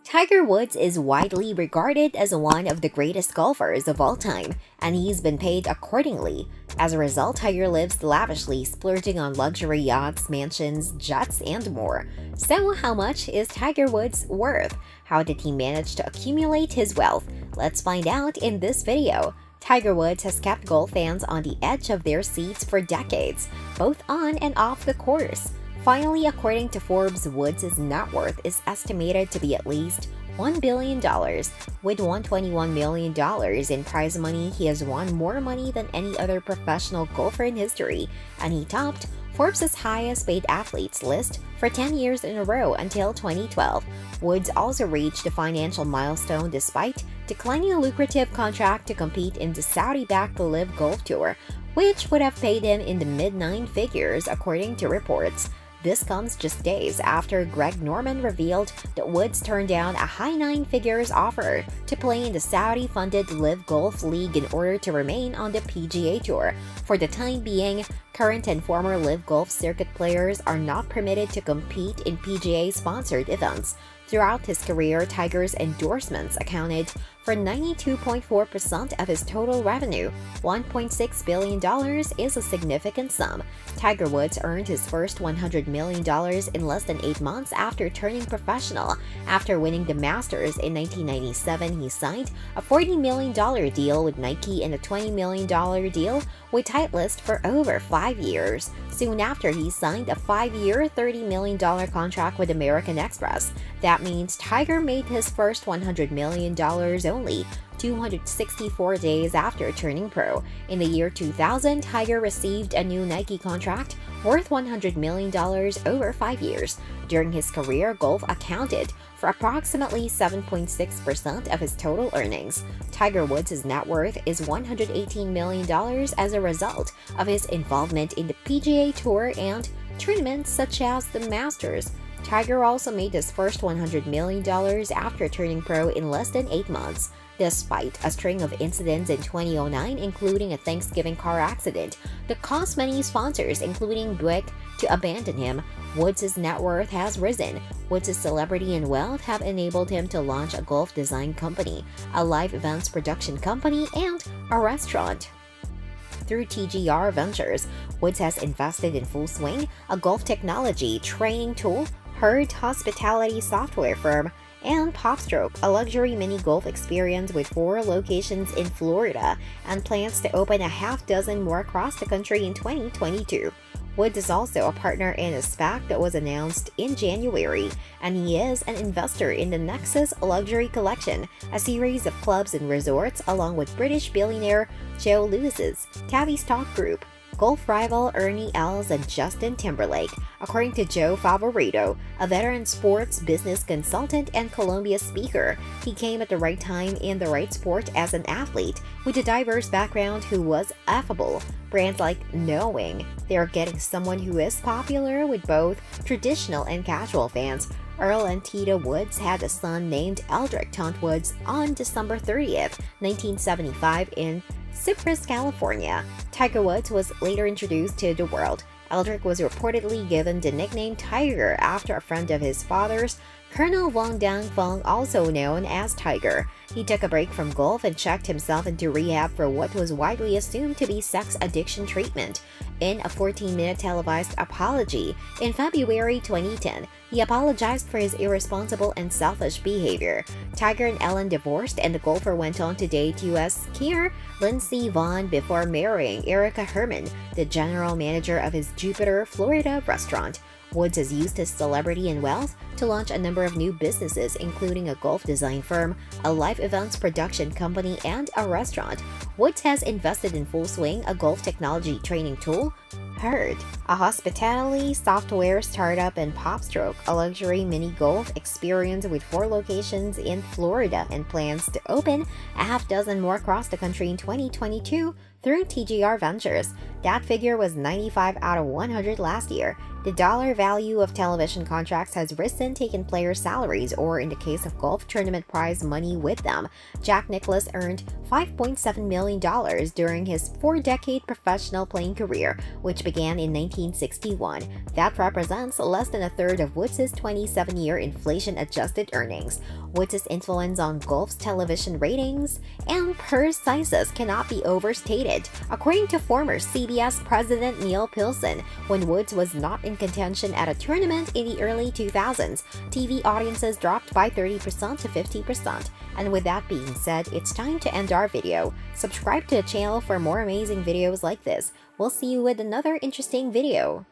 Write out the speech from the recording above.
Tiger Woods is widely regarded as one of the greatest golfers of all time, and he's been paid accordingly. As a result, Tiger lives lavishly, splurging on luxury yachts, mansions, jets, and more. So, how much is Tiger Woods worth? How did he manage to accumulate his wealth? Let's find out in this video. Tiger Woods has kept golf fans on the edge of their seats for decades, both on and off the course. Finally, according to Forbes, Woods' net worth is estimated to be at least $1 billion. With $121 million in prize money, he has won more money than any other professional golfer in history, and he topped Forbes' highest paid athletes list for 10 years in a row until 2012. Woods also reached a financial milestone despite declining a lucrative contract to compete in the Saudi-backed LIV Golf Tour, which would have paid him in the mid-nine figures according to reports. This comes just days after Greg Norman revealed that Woods turned down a high nine figures offer to play in the Saudi-funded LIV Golf League in order to remain on the PGA Tour. For the time being, current and former LIV Golf circuit players are not permitted to compete in PGA-sponsored events. Throughout his career, Tiger's endorsements accounted for 92.4% of his total revenue. $1.6 billion is a significant sum. Tiger Woods earned his first $100 million in less than 8 months after turning professional. After winning the Masters in 1997, he signed a $40 million deal with Nike and a $20 million deal with Titleist for over 5 years. Soon after, he signed a 5-year, $30 million contract with American Express. That means Tiger made his first $100 million only 264 days after turning pro. In the year 2000, Tiger received a new Nike contract worth $100 million over 5 years. During his career, golf accounted for approximately 7.6% of his total earnings. Tiger Woods' net worth is $118 million as a result of his involvement in the PGA Tour and tournaments such as the Masters. Tiger also made his first $100 million after turning pro in less than 8 months. Despite a string of incidents in 2009, including a Thanksgiving car accident that caused many sponsors, including Buick, to abandon him, Woods' net worth has risen. Woods' celebrity and wealth have enabled him to launch a golf design company, a live events production company, and a restaurant. Through TGR Ventures, Woods has invested in Full Swing, a golf technology training tool, Herd hospitality software firm, and PopStroke, a luxury mini golf experience with 4 locations in Florida, and plans to open a half dozen more across the country in 2022. Woods is also a partner in a SPAC that was announced in January, and he is an investor in the Nexus Luxury Collection, a series of clubs and resorts, along with British billionaire Joe Louis's Tavistock Group, golf rival Ernie Els, and Justin Timberlake. According to Joe Favorito, a veteran sports business consultant and Columbia speaker, he came at the right time in the right sport as an athlete with a diverse background who was affable. Brands like knowing they're getting someone who is popular with both traditional and casual fans. Earl and Tita Woods had a son named Eldrick Taunt Woods on December 30th, 1975 in Cypress, California. Tiger Woods was later introduced to the world. Eldrick was reportedly given the nickname Tiger after a friend of his father's, Colonel Wang Dangfeng, also known as Tiger. He took a break from golf and checked himself into rehab for what was widely assumed to be sex addiction treatment. In a 14-minute televised apology in February 2010, he apologized for his irresponsible and selfish behavior. Tiger and Ellen divorced, and the golfer went on to date U.S. skier Lindsey Vonn before marrying Erica Herman, the general manager of his Jupiter, Florida restaurant. Woods has used his celebrity and wealth to launch a number of new businesses, including a golf design firm, a live events production company, and a restaurant. Woods has invested in Full Swing, a golf technology training tool, Herd, a hospitality software startup, and PopStroke, a luxury mini golf experience with 4 locations in Florida, and plans to open a half dozen more across the country in 2022 through TGR Ventures. That figure was 95 out of 100 last year. The dollar value of television contracts has risen, taking players' salaries, or in the case of golf tournament prize money, with them. Jack Nicklaus earned $5.7 million during his four-decade professional playing career, which began in 1961. That represents less than a third of Woods' 27-year inflation-adjusted earnings. Woods' influence on golf's television ratings and purse sizes cannot be overstated. According to former CBS president Neil Pilson, when Woods was not in contention at a tournament in the early 2000s, TV audiences dropped by 30% to 50%. And with that being said, it's time to end our video. Subscribe to the channel for more amazing videos like this. We'll see you with another interesting video.